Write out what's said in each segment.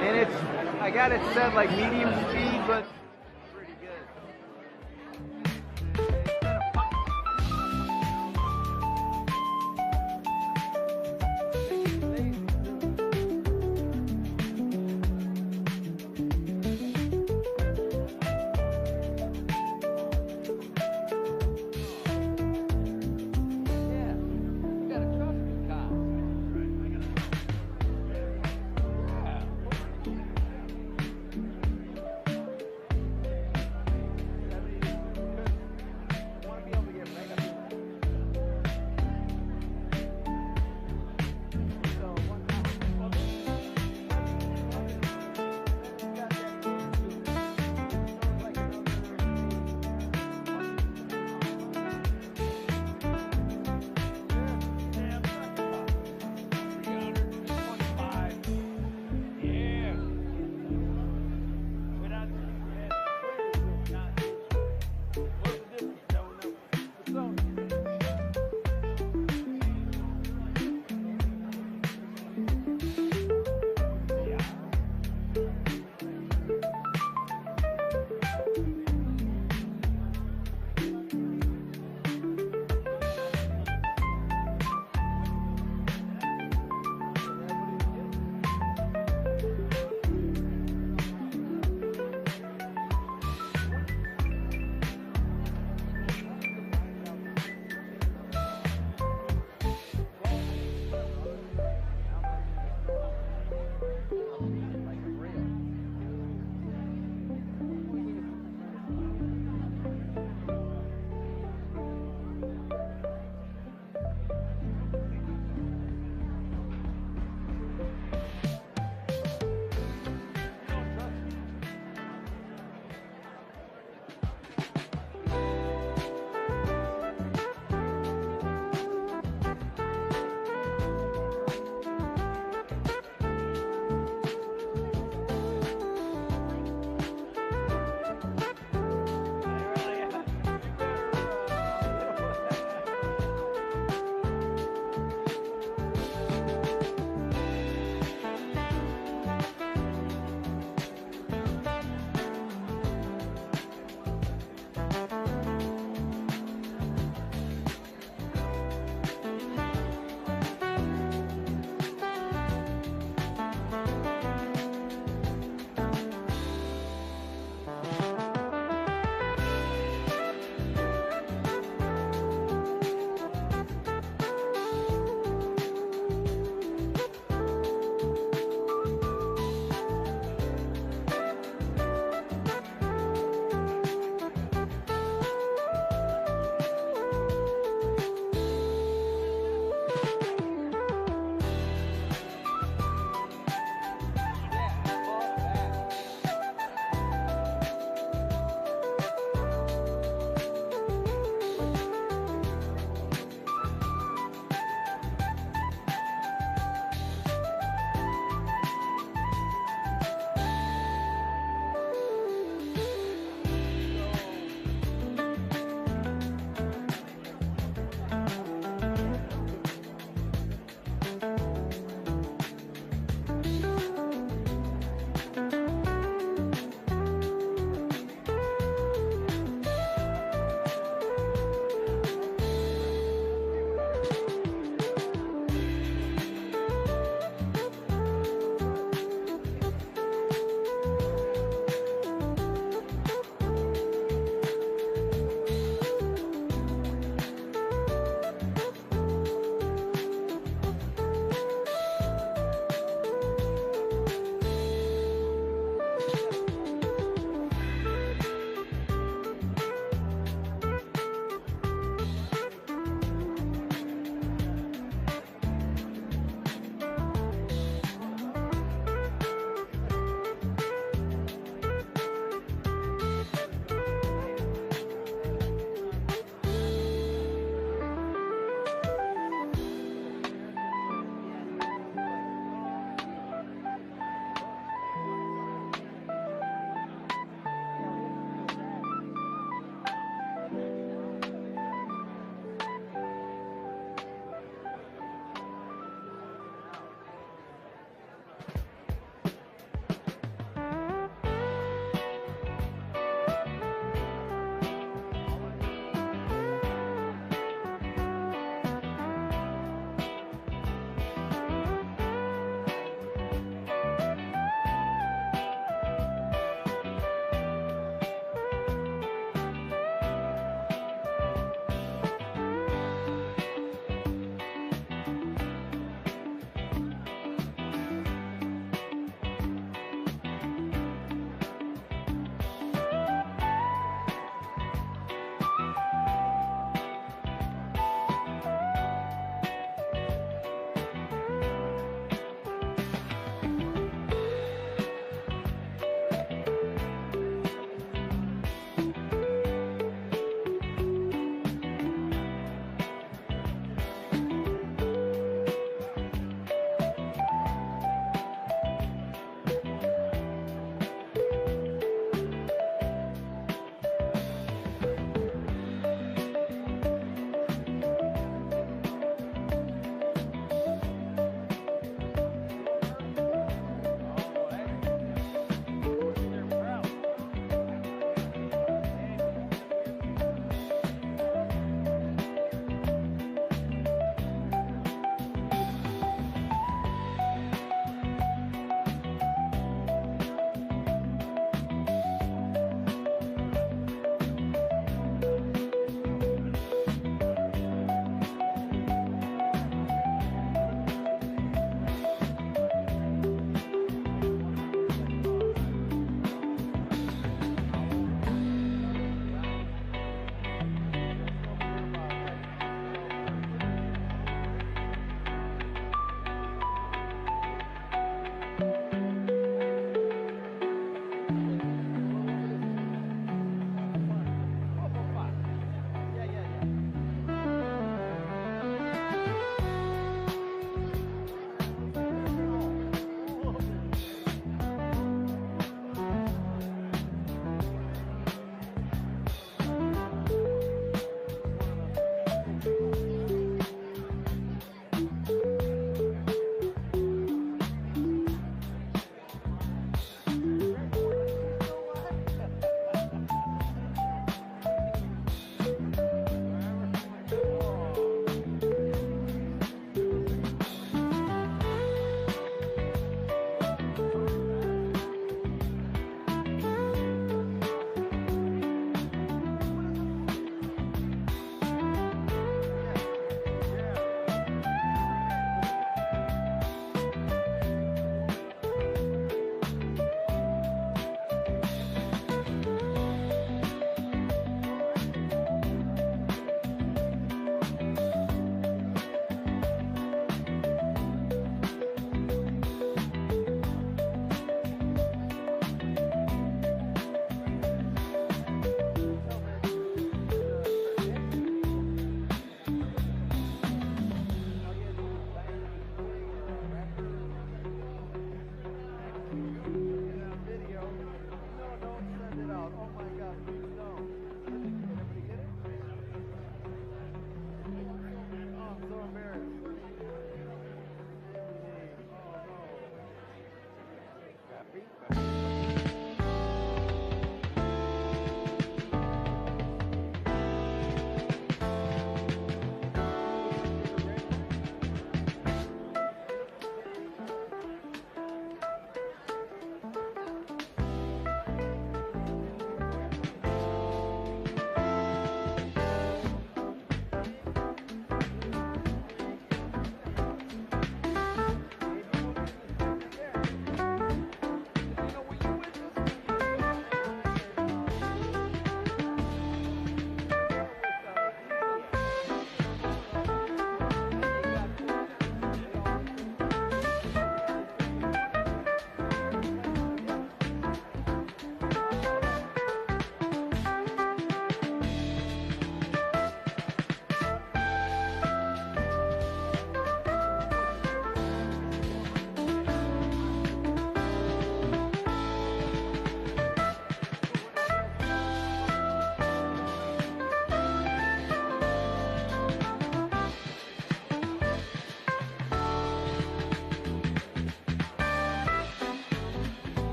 And it's, I got it set like medium speed, but pretty good. Yeah, you gotta trust me, Kyle.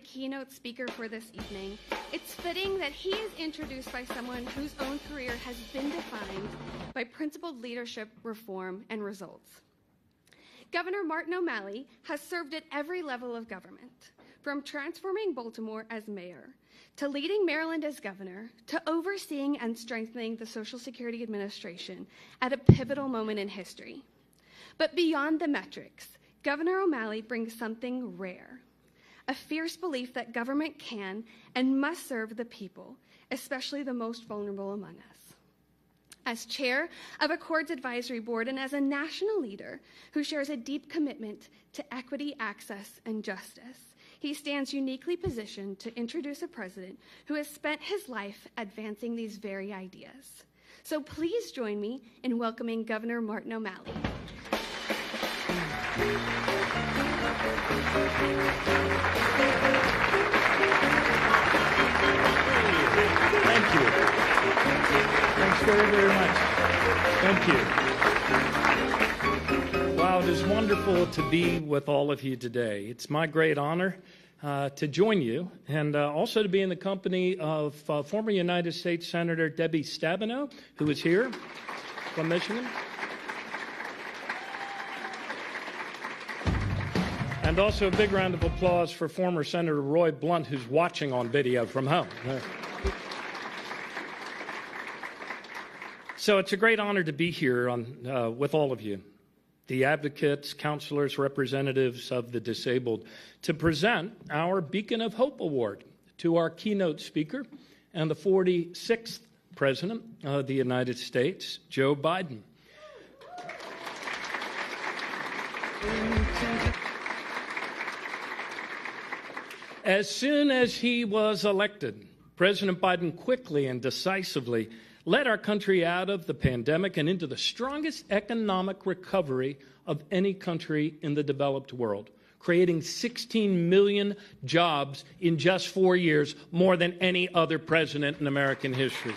keynote speaker for this evening, it's fitting that he is introduced by someone whose own career has been defined by principled leadership, reform, and results. Governor Martin O'Malley has served at every level of government, from transforming Baltimore as mayor, to leading Maryland as governor, to overseeing and strengthening the Social Security Administration at a pivotal moment in history. But beyond the metrics, Governor O'Malley brings something rare, a fierce belief that government can and must serve the people, especially the most vulnerable among us. As chair of Accord's advisory board and as a national leader who shares a deep commitment to equity, access, and justice, he stands uniquely positioned to introduce a president who has spent his life advancing these very ideas. So please join me in welcoming Governor Martin O'Malley. Thank you. Thanks very, very much. Thank you. Wow, it is wonderful to be with all of you today. It's my great honor to join you and also to be in the company of former United States Senator Debbie Stabenow, who is here from Michigan. And also a big round of applause for former Senator Roy Blunt, who's watching on video from home. So it's a great honor to be here with all of you, the advocates, counselors, representatives of the disabled, to present our Beacon of Hope Award to our keynote speaker and the 46th President of the United States, Joe Biden. As soon as he was elected, President Biden quickly and decisively led our country out of the pandemic and into the strongest economic recovery of any country in the developed world, creating 16 million jobs in just 4 years, more than any other president in American history.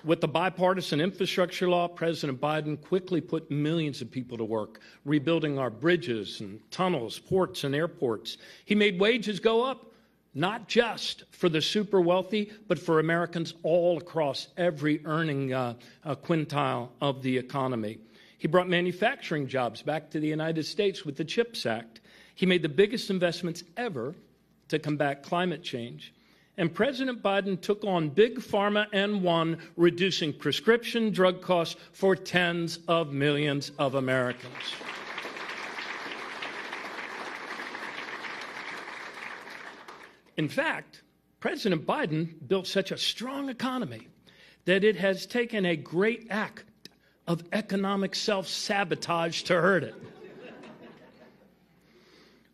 With the bipartisan infrastructure law, President Biden quickly put millions of people to work, rebuilding our bridges and tunnels, ports and airports. He made wages go up, not just for the super wealthy, but for Americans all across every earning quintile of the economy. He brought manufacturing jobs back to the United States with the CHIPS Act. He made the biggest investments ever to combat climate change. And President Biden took on big pharma and won, reducing prescription drug costs for tens of millions of Americans. In fact, President Biden built such a strong economy that it has taken a great act of economic self-sabotage to hurt it.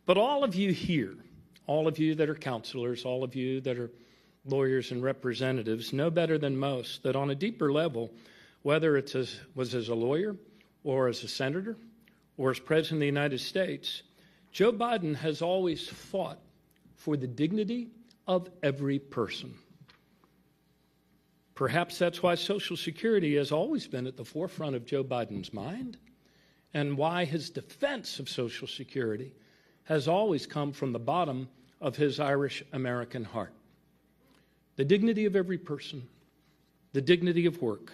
But all of you here, all of you that are counselors, all of you that are lawyers and representatives know better than most that on a deeper level, whether it was as a lawyer or as a senator or as President of the United States, Joe Biden has always fought for the dignity of every person. Perhaps that's why Social Security has always been at the forefront of Joe Biden's mind and why his defense of Social Security has always come from the bottom of his Irish-American heart. The dignity of every person, the dignity of work,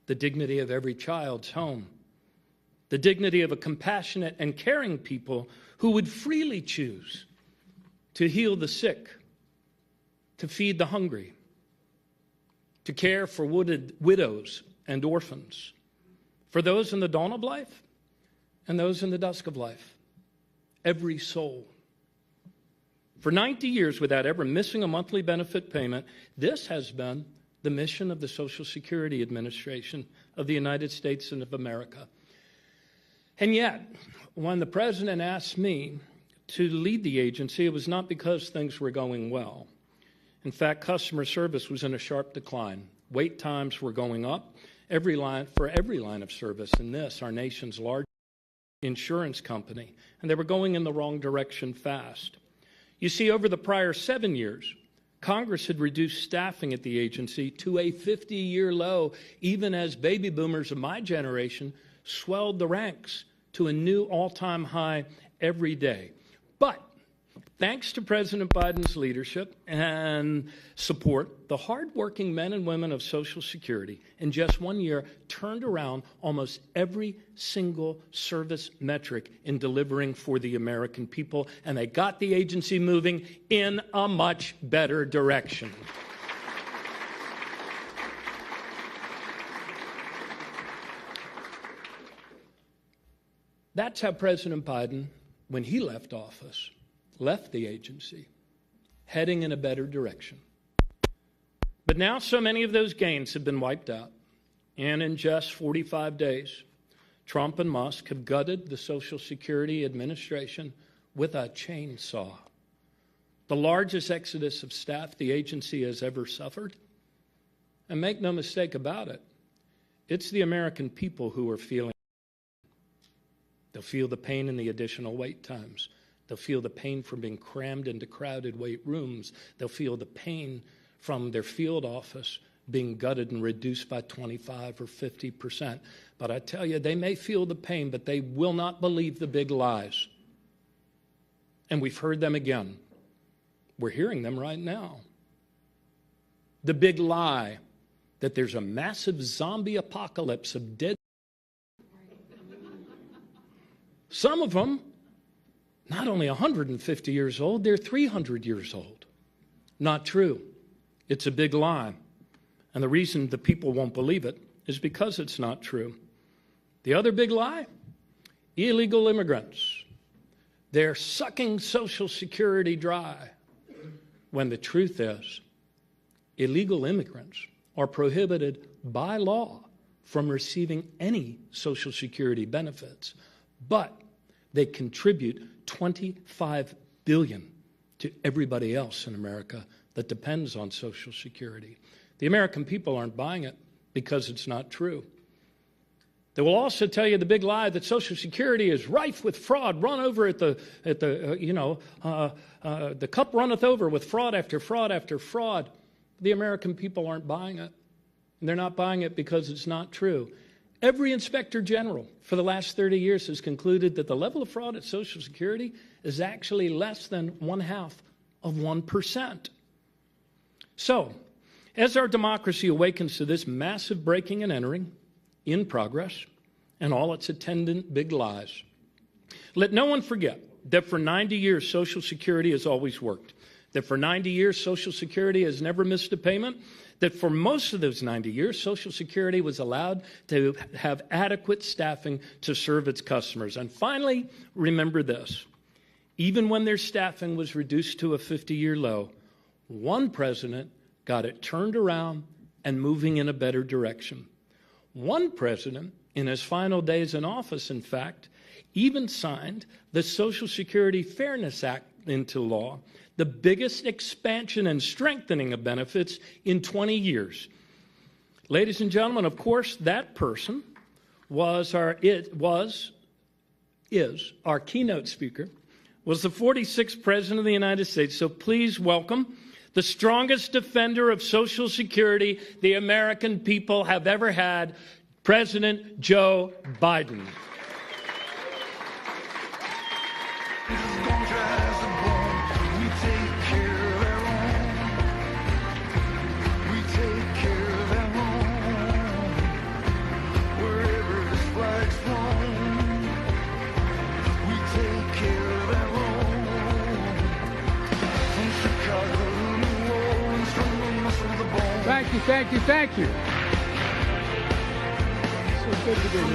the dignity of every child's home, the dignity of a compassionate and caring people who would freely choose to heal the sick, to feed the hungry, to care for widows and orphans, for those in the dawn of life and those in the dusk of life. Every soul. For 90 years, without ever missing a monthly benefit payment, this has been the mission of the Social Security Administration of the United States and of America. And yet, when the president asked me to lead the agency, it was not because things were going well. In fact, customer service was in a sharp decline. Wait times were going up for every line of service in this, our nation's largest insurance company, and they were going in the wrong direction fast. You see, over the prior 7 years, Congress had reduced staffing at the agency to a 50-year low, even as baby boomers of my generation swelled the ranks to a new all-time high every day. But thanks to President Biden's leadership and support, the hardworking men and women of Social Security in just 1 year turned around almost every single service metric in delivering for the American people, and they got the agency moving in a much better direction. That's how President Biden, when he left office, left the agency, heading in a better direction. But now so many of those gains have been wiped out. And in just 45 days, Trump and Musk have gutted the Social Security Administration with a chainsaw. The largest exodus of staff the agency has ever suffered. And make no mistake about it, it's the American people who are feeling it. They'll feel the pain in the additional wait times. They'll feel the pain from being crammed into crowded wait rooms. They'll feel the pain from their field office being gutted and reduced by 25 or 50%. But I tell you, they may feel the pain, but they will not believe the big lies. And we've heard them again. We're hearing them right now. The big lie that there's a massive zombie apocalypse of dead. Some of them, not only 150 years old, they're 300 years old. Not true. It's a big lie. And the reason the people won't believe it is because it's not true. The other big lie, illegal immigrants. They're sucking Social Security dry. When the truth is, illegal immigrants are prohibited by law from receiving any Social Security benefits, but they contribute $25 billion to everybody else in America that depends on Social Security. The American people aren't buying it because it's not true. They will also tell you the big lie that Social Security is rife with fraud, run over the cup runneth over with fraud after fraud after fraud. The American people aren't buying it. And they're not buying it because it's not true. Every inspector general for the last 30 years has concluded that the level of fraud at Social Security is actually less than 0.5%. So, as our democracy awakens to this massive breaking and entering in progress and all its attendant big lies, let no one forget that for 90 years Social Security has always worked, that for 90 years Social Security has never missed a payment, that for most of those 90 years, Social Security was allowed to have adequate staffing to serve its customers. And finally, remember this. Even when their staffing was reduced to a 50-year low, one president got it turned around and moving in a better direction. One president, in his final days in office, in fact, even signed the Social Security Fairness Act into law, the biggest expansion and strengthening of benefits in 20 years. Ladies and gentlemen, of course, that person is our keynote speaker, was the 46th President of the United States. So please welcome the strongest defender of Social Security the American people have ever had, President Joe Biden. Thank you, thank you. So good to be here.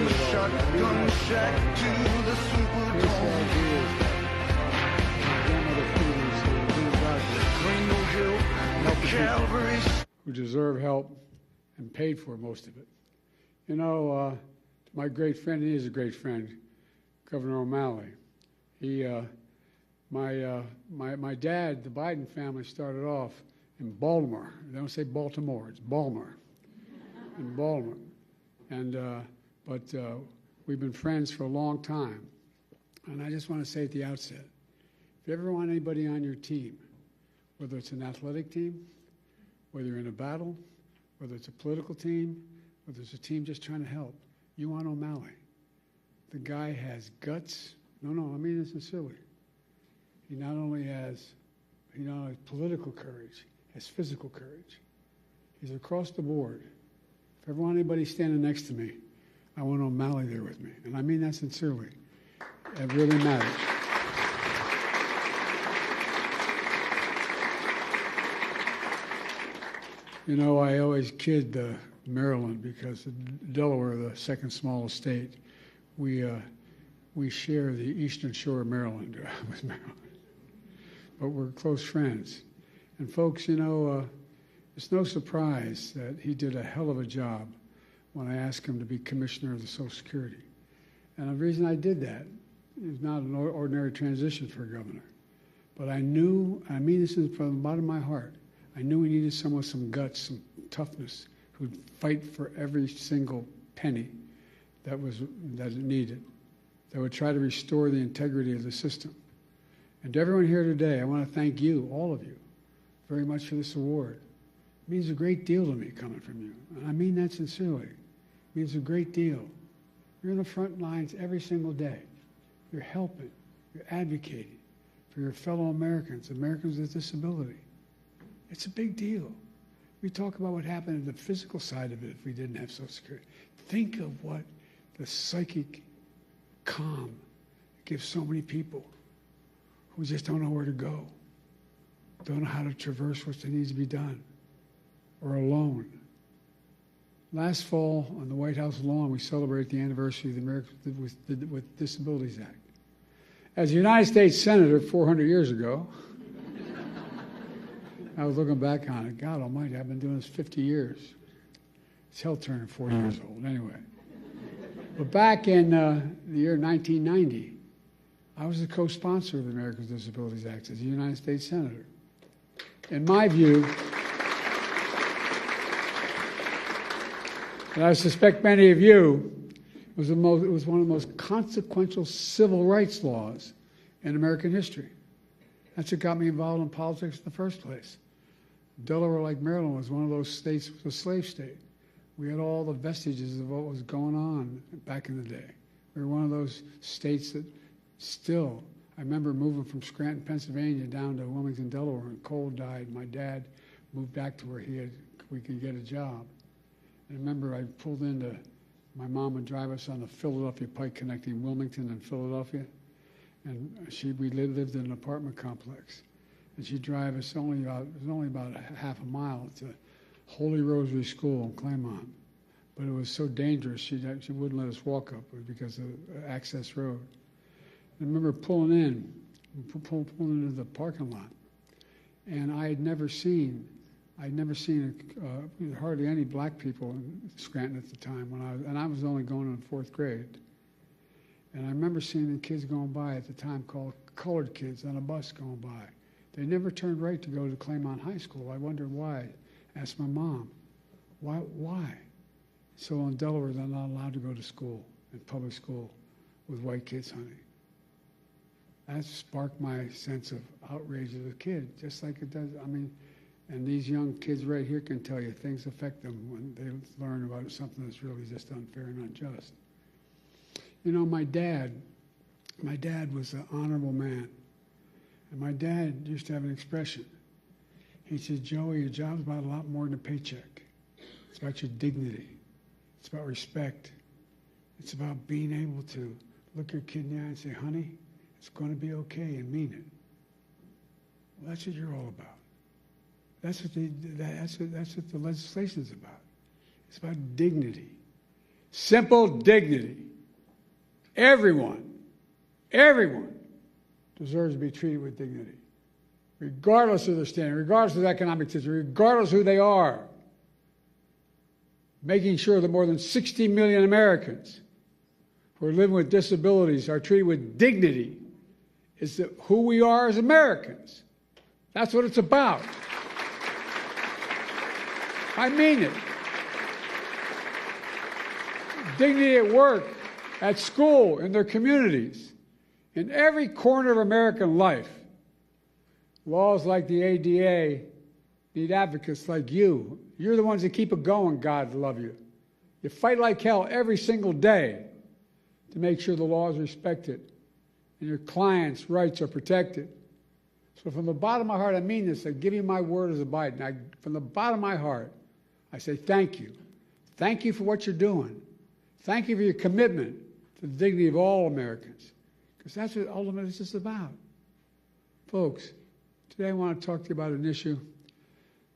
Who deserve help and paid for most of it. You know, my great friend, he is a great friend, Governor O'Malley. My dad, the Biden family, started off in Baltimore. They don't say Baltimore, it's Baltimore. In Baltimore. And, but we've been friends for a long time. And I just want to say at the outset, if you ever want anybody on your team, whether it's an athletic team, whether you're in a battle, whether it's a political team, whether it's a team just trying to help, you want O'Malley. the guy has guts. No, I mean it sincerely. He not only has political courage, he has physical courage. He's across the board. If ever want anybody standing next to me, I want O'Malley there with me. And I mean that sincerely. It really matters. You know, I always kid Maryland because Delaware, the second smallest state, we share the eastern shore of Maryland with Maryland. But we're close friends. And folks, you know, it's no surprise that he did a hell of a job when I asked him to be commissioner of the Social Security. And the reason I did that is not an ordinary transition for a governor. But I knew, I mean this from the bottom of my heart, I knew we needed someone with some guts, some toughness, who'd fight for every single penny that it needed, that would try to restore the integrity of the system. And to everyone here today, I want to thank you, all of you, very much for this award. It means a great deal to me coming from you. And I mean that sincerely. It means a great deal. You're in the front lines every single day. You're helping, you're advocating for your fellow Americans, Americans with disability. It's a big deal. We talk about what happened in the physical side of it if we didn't have Social Security. Think of what the psychic calm gives so many people who just don't know where to go, don't know how to traverse what needs to be done, or alone. Last fall, on the White House lawn, we celebrated the anniversary of the Americans with Disabilities Act. As a United States Senator 400 years ago, I was looking back on it. God almighty, I've been doing this 50 years. It's hell turning 40 years old, anyway. But back in the year 1990, I was the co-sponsor of the Americans with Disabilities Act as a United States Senator. In my view, and I suspect many of you, it was one of the most consequential civil rights laws in American history. That's what got me involved in politics in the first place. Delaware, like Maryland, was one of those states, it was a slave state. We had all the vestiges of what was going on back in the day. We were one of those states that still, I remember moving from Scranton, Pennsylvania down to Wilmington, Delaware, and Cole died. My dad moved back to where we could get a job. And I remember I pulled into, my mom would drive us on the Philadelphia Pike connecting Wilmington and Philadelphia. And we lived in an apartment complex. And she'd drive us it was only about half a mile to Holy Rosary School in Claymont. But it was so dangerous, she wouldn't let us walk up because of access road. I remember pulling into the parking lot. And I had never seen hardly any black people in Scranton at the time and I was only going in 4th grade. And I remember seeing the kids going by at the time called colored kids on a bus going by. They never turned right to go to Claymont High School. I wondered why. I asked my mom, why? So in Delaware, they're not allowed to go to school, in public school, with white kids, honey. That sparked my sense of outrage as a kid, just like it does. I mean, and these young kids right here can tell you things affect them when they learn about something that's really just unfair and unjust. You know, my dad was an honorable man. And my dad used to have an expression. He said, Joey, your job's about a lot more than a paycheck. It's about your dignity. It's about respect. It's about being able to look your kid in the eye and say, honey, it's going to be okay, and mean it. Well, that's what you're all about. That's what the legislation's about. It's about dignity. Simple dignity. Everyone deserves to be treated with dignity, regardless of their standing, regardless of their economic situation, regardless of who they are. Making sure that more than 60 million Americans who are living with disabilities are treated with dignity is who we are as Americans. That's what it's about. I mean it. Dignity at work, at school, in their communities, in every corner of American life. Laws like the ADA need advocates like you. You're the ones that keep it going, God love you. You fight like hell every single day to make sure the law is respected and your clients' rights are protected. So from the bottom of my heart, I mean this. I give you my word as a Biden. From the bottom of my heart, I say thank you. Thank you for what you're doing. Thank you for your commitment to the dignity of all Americans, because that's what ultimately this is about. Folks, today I want to talk to you about an issue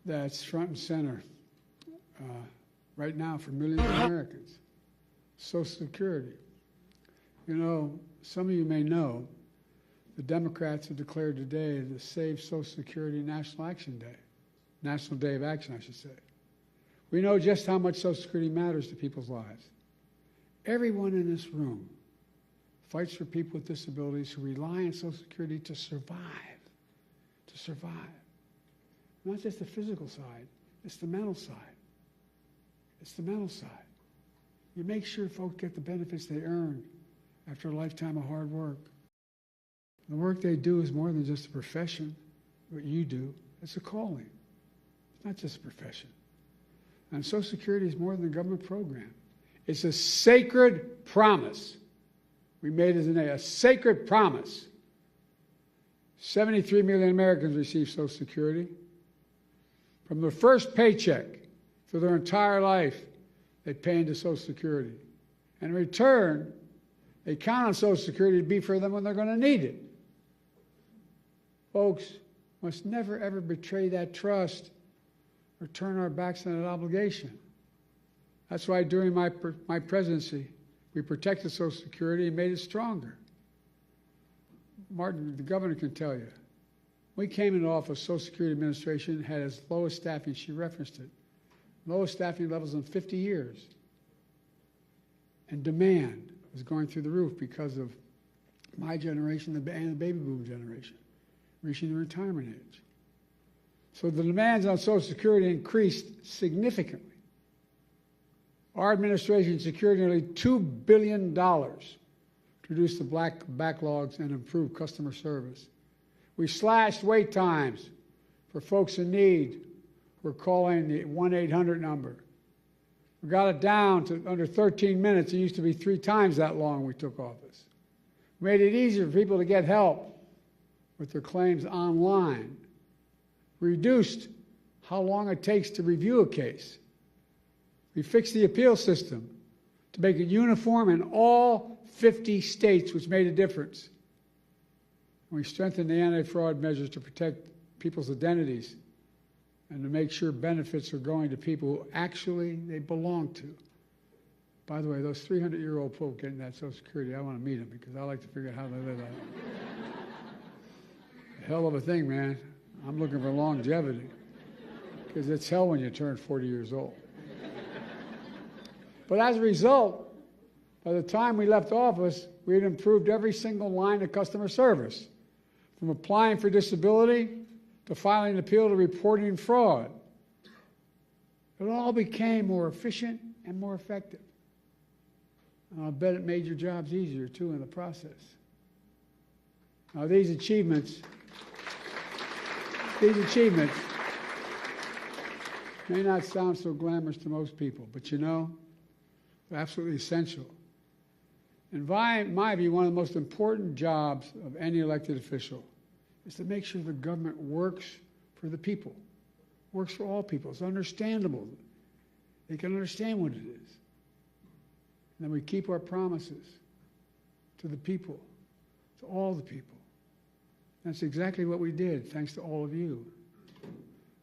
that's front and center right now for millions of Americans, Social Security. You know, some of you may know the Democrats have declared today the Save Social Security National Action Day, National Day of Action, I should say. We know just how much Social Security matters to people's lives. Everyone in this room fights for people with disabilities who rely on Social Security to survive. To survive. Not just the physical side, it's the mental side. It's the mental side. You make sure folks get the benefits they earn after a lifetime of hard work. The work they do is more than just a profession, what you do. It's a calling. It's not just a profession. And Social Security is more than a government program. It's a sacred promise. We made it a sacred promise. 73 million Americans receive Social Security. From their first paycheck for their entire life, they pay into Social Security. And in return, they count on Social Security to be for them when they're going to need it. Folks, must never, ever betray that trust or turn our backs on that obligation. That's why during my presidency, we protected Social Security and made it stronger. Martin, the governor, can tell you. We came into office, Social Security Administration had its lowest staffing, she referenced it, lowest staffing levels in 50 years. And demand was going through the roof because of my generation and the baby boom generation reaching the retirement age. So the demands on Social Security increased significantly. Our administration secured nearly $2 billion to reduce the backlogs and improve customer service. We slashed wait times for folks in need who are calling the 1-800 number. We got it down to under 13 minutes. It used to be 3 times that long when we took office. We made it easier for people to get help with their claims online. Reduced how long it takes to review a case. We fixed the appeal system to make it uniform in all 50 states, which made a difference. We strengthened the anti-fraud measures to protect people's identities and to make sure benefits are going to people who actually they belong to. By the way, those 300-year-old folk getting that Social Security, I want to meet them because I like to figure out how they live that. Hell of a thing, man. I'm looking for longevity because it's hell when you turn 40 years old. But as a result, by the time we left office, we had improved every single line of customer service, from applying for disability to filing an appeal to reporting fraud. It all became more efficient and more effective. And I'll bet it made your jobs easier, too, in the process. Now, these achievements may not sound so glamorous to most people, but you know, they're absolutely essential. In my view, one of the most important jobs of any elected official is to make sure the government works for the people, works for all people. It's understandable. They can understand what it is. And then we keep our promises to the people, to all the people. That's exactly what we did, thanks to all of you.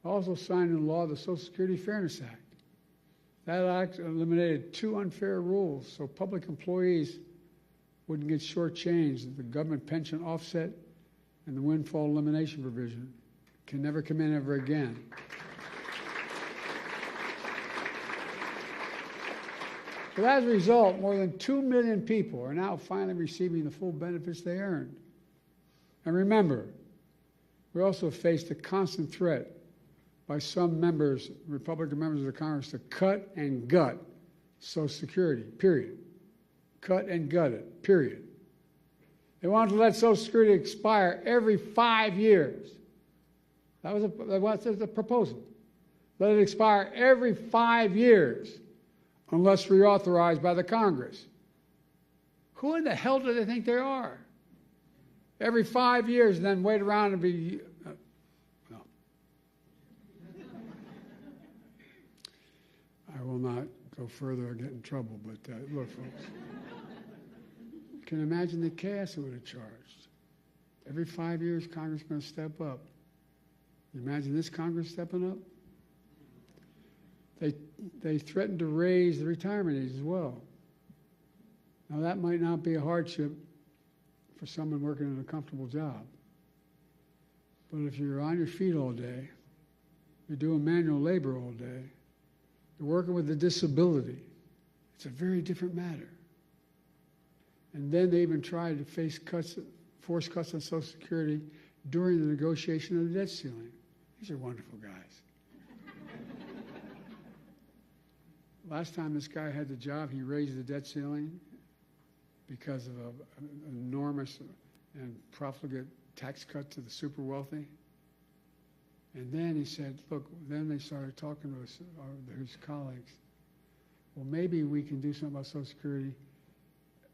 I also signed into law the Social Security Fairness Act. That act eliminated 2 unfair rules so public employees wouldn't get shortchanged. The government pension offset and the windfall elimination provision can never come in ever again. So as a result, more than 2 million people are now finally receiving the full benefits they earned. And remember, we also faced a constant threat by some members, Republican members of the Congress, to cut and gut Social Security, period. Cut and gut it, period. They wanted to let Social Security expire every 5 years. That was the proposal. Let it expire every 5 years unless reauthorized by the Congress. Who in the hell do they think they are? Every 5 years, and then wait around and be... no. I will not go further or get in trouble, but look, folks. You can imagine the chaos it would have charged. Every 5 years, Congress is going to step up. You imagine this Congress stepping up? They threatened to raise the retirement age as well. Now, that might not be a hardship for someone working in a comfortable job. But if you're on your feet all day, you're doing manual labor all day, you're working with a disability, it's a very different matter. And then they even tried to force cuts on Social Security during the negotiation of the debt ceiling. These are wonderful guys. Last time this guy had the job, he raised the debt ceiling because of an enormous and profligate tax cut to the super wealthy. And then he said, look, then they started talking to his colleagues. Well, maybe we can do something about Social Security,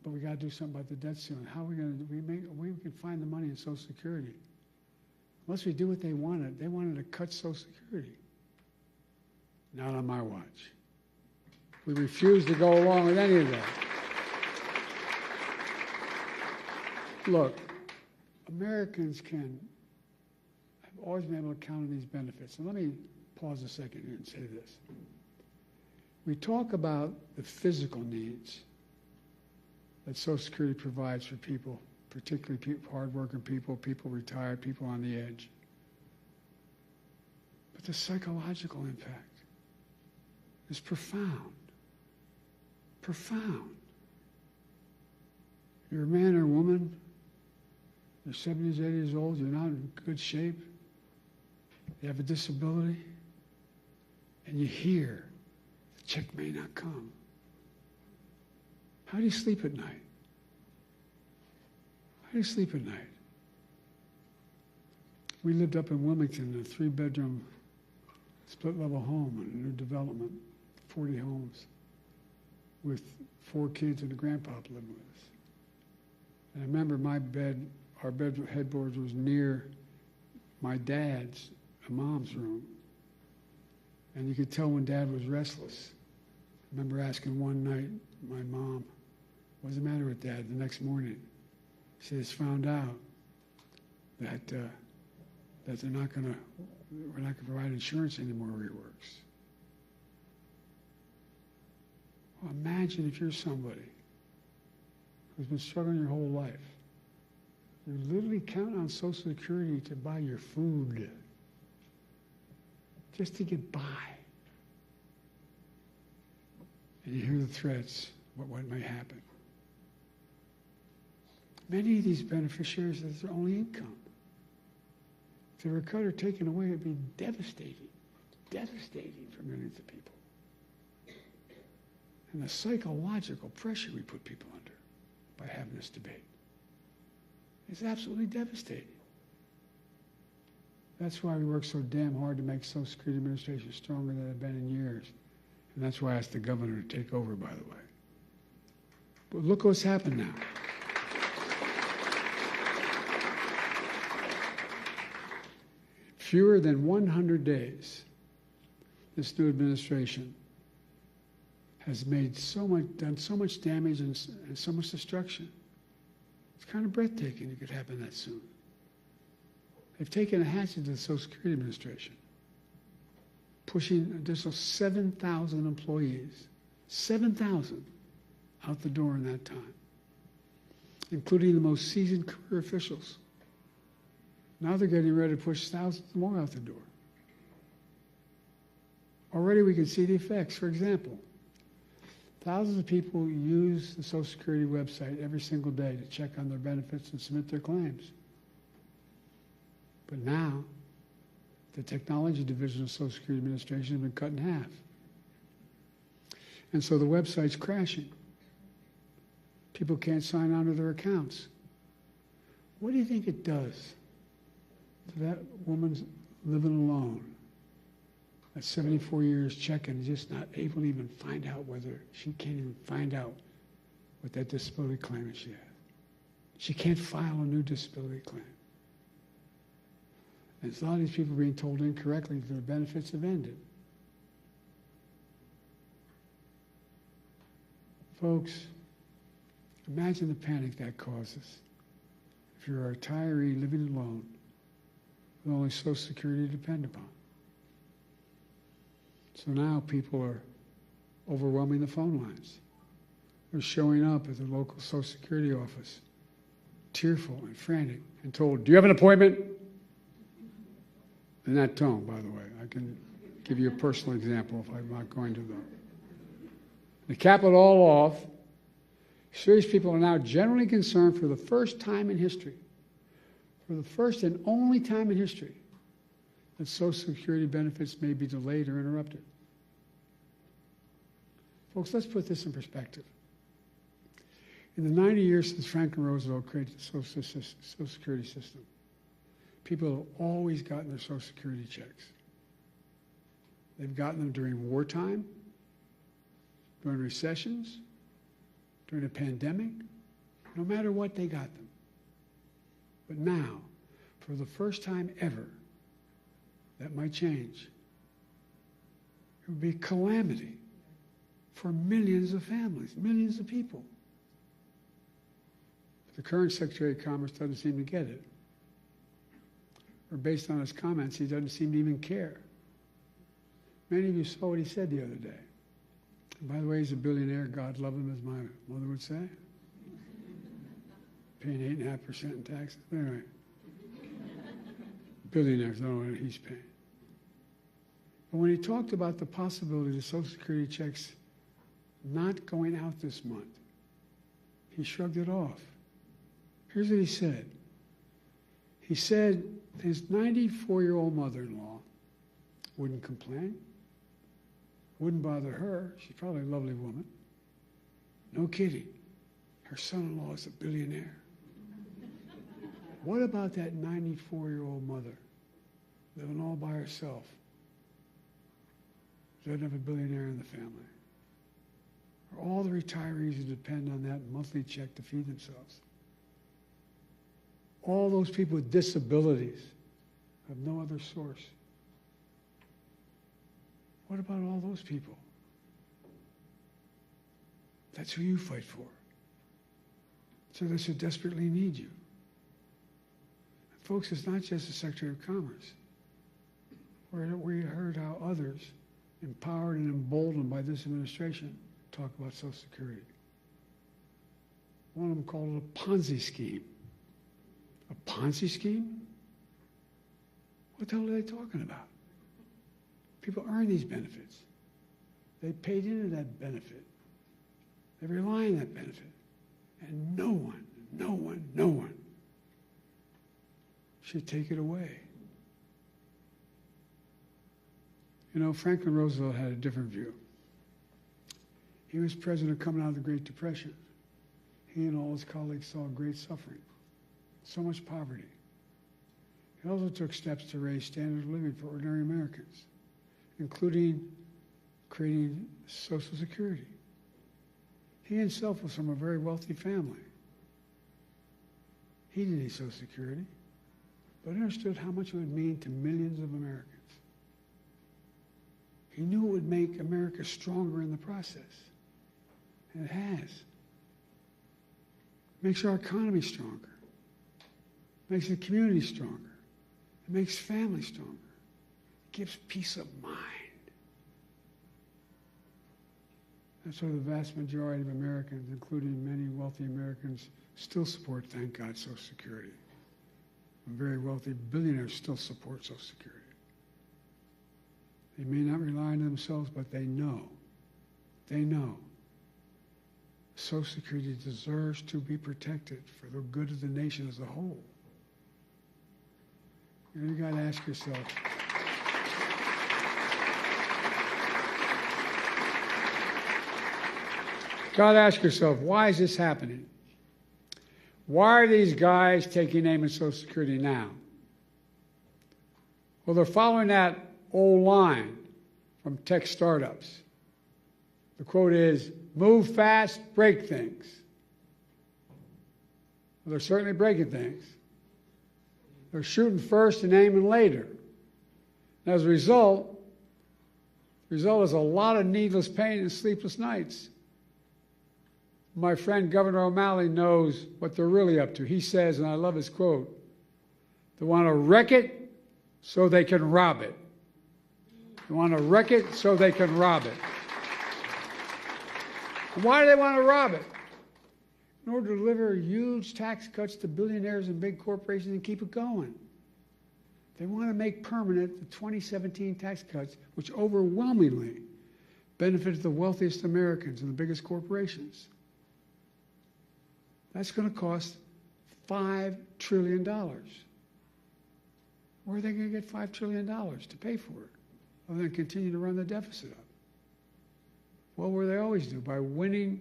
but we got to do something about the debt ceiling. How are we going to do? We can find the money in Social Security. Unless we do what they wanted. They wanted to cut Social Security. Not on my watch. We refused to go along with any of that. Look, Americans have always been able to count on these benefits. And let me pause a second here and say this. We talk about the physical needs that Social Security provides for people, particularly hardworking people, people retired, people on the edge. But the psychological impact is profound. Profound. You're a man or a woman, you're 70s, 80 years old, you're not in good shape, you have a disability, and you hear the check may not come. How do you sleep at night? How do you sleep at night? We lived up in Wilmington in a 3-bedroom split-level home in a new development, 40 homes, with 4 kids and a grandpop living with us. And I remember our headboard was near my dad's and mom's room. And you could tell when Dad was restless. I remember asking one night my mom, what's the matter with Dad? The next morning, she has found out that we're not going to provide insurance anymore where he works. Well, imagine if you're somebody who's been struggling your whole life. You literally count on Social Security to buy your food, just to get by. And you hear the threats, what may happen. Many of these beneficiaries, that's their only income. If they were cut or taken away, it would be devastating for millions of people. And the psychological pressure we put people under by having this debate is absolutely devastating. That's why we work so damn hard to make Social Security Administration stronger than it's been in years. And that's why I asked the governor to take over, by the way. But look what's happened now. Fewer than 100 days, this new administration has made done so much damage and so much destruction. It's kind of breathtaking it could happen that soon. They've taken a hatchet to the Social Security Administration, pushing an additional 7,000 employees, 7,000 out the door in that time, including the most seasoned career officials. Now they're getting ready to push thousands more out the door. Already we can see the effects. For example, thousands of people use the Social Security website every single day to check on their benefits and submit their claims. But now, the technology division of Social Security Administration has been cut in half. And so the website's crashing. People can't sign on to their accounts. What do you think it does to that woman's living alone at 74 years checking, just not able to even find out whether she can't even find out with that disability claim that she has. She can't file a new disability claim. And a lot of these people are being told incorrectly that their benefits have ended. Folks, imagine the panic that causes if you're a retiree living alone with only Social Security to depend upon. So now people are overwhelming the phone lines. They're showing up at the local Social Security office, tearful and frantic, and told, "Do you have an appointment?" In that tone, by the way. I can give you a personal example if I'm not going to, though. To cap it all off, serious people are now generally concerned for the first time in history, for the first and only time in history, that Social Security benefits may be delayed or interrupted. Folks, let's put this in perspective. In the 90 years since Franklin Roosevelt created the Social Security system, people have always gotten their Social Security checks. They've gotten them during wartime, during recessions, during a pandemic. No matter what, they got them. But now, for the first time ever, that might change. It would be a calamity for millions of families, millions of people. The current Secretary of Commerce doesn't seem to get it. Or based on his comments, he doesn't seem to even care. Many of you saw what he said the other day. And by the way, he's a billionaire. God love him, as my mother would say. Paying 8.5% in taxes. Anyway. Billionaires don't know what he's paying. But when he talked about the possibility of the Social Security checks not going out this month, he shrugged it off. Here's what he said. He said his 94-year-old mother-in-law wouldn't complain, wouldn't bother her. She's probably a lovely woman. No kidding. Her son-in-law is a billionaire. What about that 94-year-old mother living all by herself? Doesn't have a billionaire in the family. Or all the retirees who depend on that monthly check to feed themselves. All those people with disabilities have no other source. What about all those people? That's who you fight for. So they should desperately need you. And folks, it's not just the Secretary of Commerce. We heard how others, empowered and emboldened by this administration, talk about Social Security. One of them called it a Ponzi scheme. A Ponzi scheme? What the hell are they talking about? People earn these benefits. They paid into that benefit. They rely on that benefit. And no one should take it away. You know, Franklin Roosevelt had a different view. He was president coming out of the Great Depression. He and all his colleagues saw great suffering, so much poverty. He also took steps to raise standard of living for ordinary Americans, including creating Social Security. He himself was from a very wealthy family. He didn't need Social Security, but understood how much it would mean to millions of Americans. He knew it would make America stronger in the process, and it has. It makes our economy stronger. It makes the community stronger. It makes families stronger. It gives peace of mind. That's why the vast majority of Americans, including many wealthy Americans, still support, thank God, Social Security. And very wealthy billionaires still support Social Security. They may not rely on themselves, but they know Social Security deserves to be protected for the good of the nation as a whole. You got to ask yourself, why is this happening? Why are these guys taking aim at Social Security now? Well, they're following that old line from tech startups. The quote is, move fast, break things. Well, they're certainly breaking things. They're shooting first and aiming later. And as a result, the result is a lot of needless pain and sleepless nights. My friend Governor O'Malley knows what they're really up to. He says, and I love his quote, they want to wreck it so they can rob it. They want to wreck it so they can rob it. And why do they want to rob it? In order to deliver huge tax cuts to billionaires and big corporations and keep it going. They want to make permanent the 2017 tax cuts, which overwhelmingly benefited the wealthiest Americans and the biggest corporations. That's going to cost $5 trillion. Where are they going to get $5 trillion to pay for it, other than continue to run the deficit up? Well, where they always do, by running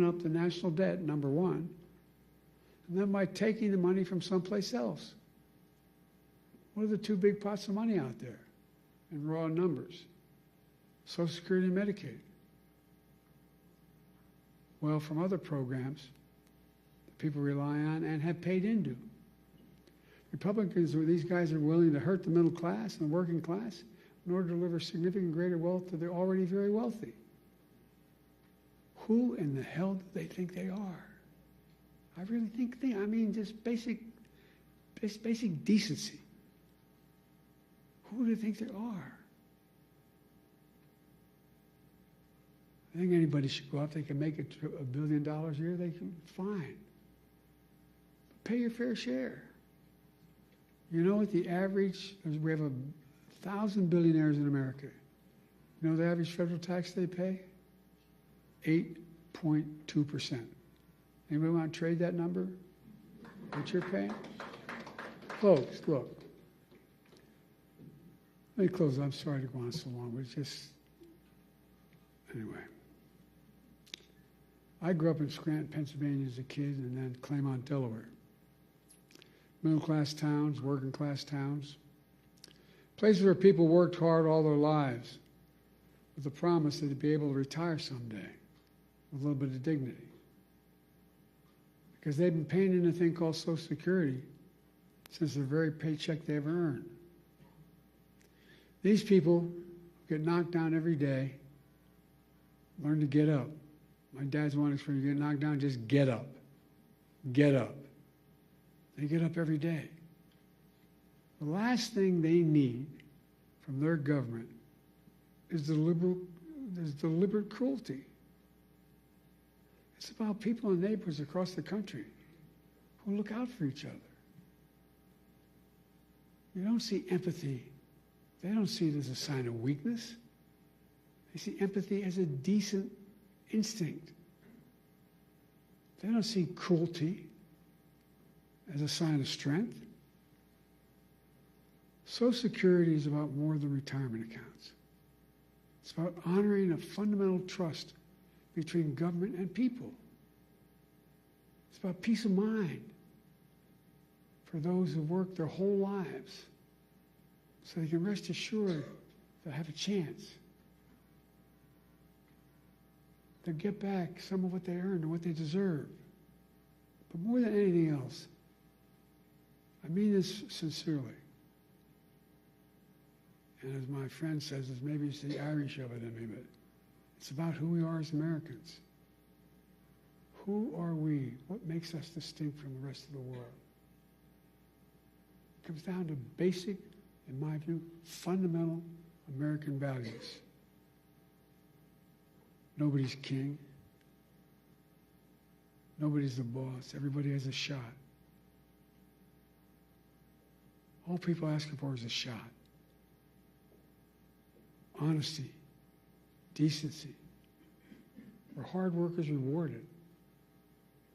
up the national debt, number one, and then by taking the money from someplace else. What are the two big pots of money out there in raw numbers? Social Security and Medicaid. Well, from other programs that people rely on and have paid into. Republicans, these guys are willing to hurt the middle class and the working class in order to deliver significant greater wealth to the already very wealthy. Who in the hell do they think they are? I really think I mean, just basic decency. Who do they think they are? I think anybody should go out. They can make $1 billion a year. They can, fine. Pay your fair share. You know what the average? We have 1,000 billionaires in America. You know the average federal tax they pay? 8.2%. Anybody want to trade that number? What you're paying? Folks, look. Let me close. I'm sorry to go on so long, but it's just, anyway. I grew up in Scranton, Pennsylvania as a kid, and then Claymont, Delaware. Middle-class towns, working-class towns. Places where people worked hard all their lives with the promise that they'd be able to retire someday with a little bit of dignity. Because they've been paying in a thing called Social Security since the very paycheck they ever earned. These people get knocked down every day, learn to get up. My dad's one expression, you get knocked down, just get up. Get up. They get up every day. The last thing they need from their government is deliberate cruelty. It's about people and neighbors across the country who look out for each other. You don't see empathy. They don't see it as a sign of weakness. They see empathy as a decent instinct. They don't see cruelty as a sign of strength. Social Security is about more than retirement accounts. It's about honoring a fundamental trust between government and people. It's about peace of mind for those who work their whole lives so they can rest assured they'll have a chance. They'll get back some of what they earned and what they deserve. But more than anything else, I mean this sincerely. And as my friend says, maybe it's the Irish of it in me, but it's about who we are as Americans. Who are we? What makes us distinct from the rest of the world? It comes down to basic, in my view, fundamental American values. Nobody's king. Nobody's the boss. Everybody has a shot. All people are asking for is a shot. Honesty, decency, where hard work is rewarded.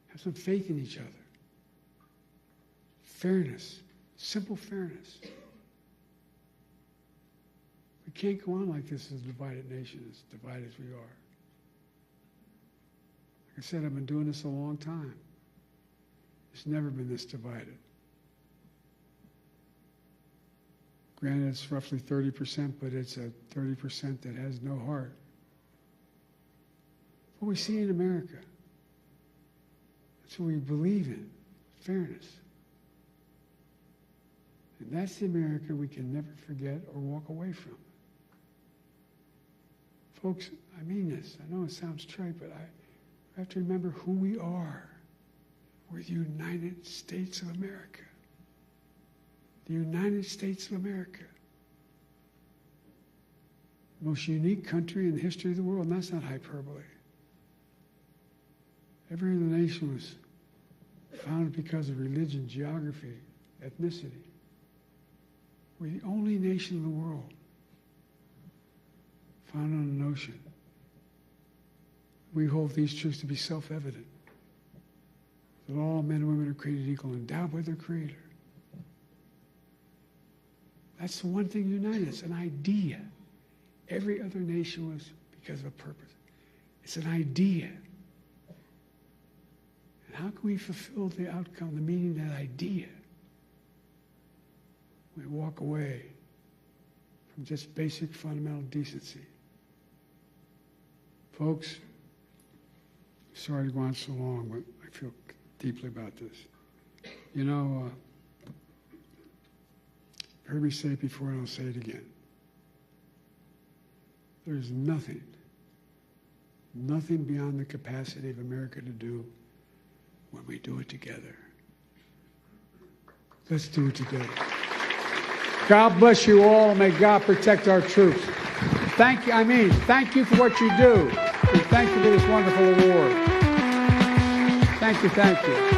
Have some faith in each other. Fairness, simple fairness. We can't go on like this as a divided nation, as divided as we are. Like I said, I've been doing this a long time. It's never been this divided. Granted, it's roughly 30%, but it's a 30% that has no heart. What we see in America, that's what we believe in. fairness. And that's the America we can never forget or walk away from. Folks, I mean this. I know it sounds trite, but I have to remember who we are. We're the United States of America. The United States of America. The most unique country in the history of the world, and that's not hyperbole. Every other nation was founded because of religion, geography, ethnicity. We're the only nation in the world founded on an ocean. We hold these truths to be self-evident, that all men and women are created equal, endowed by their Creator. That's the one thing that united us, an idea. Every other nation was because of a purpose. It's an idea. And how can we fulfill the outcome, the meaning of that idea? We walk away from just basic fundamental decency. Folks, sorry to go on so long, but I feel deeply about this. You know, you've heard me say it before, and I'll say it again. There's nothing beyond the capacity of America to do when we do it together. Let's do it together. God bless you all. May God protect our troops. Thank you for what you do. And thank you for this wonderful award. Thank you.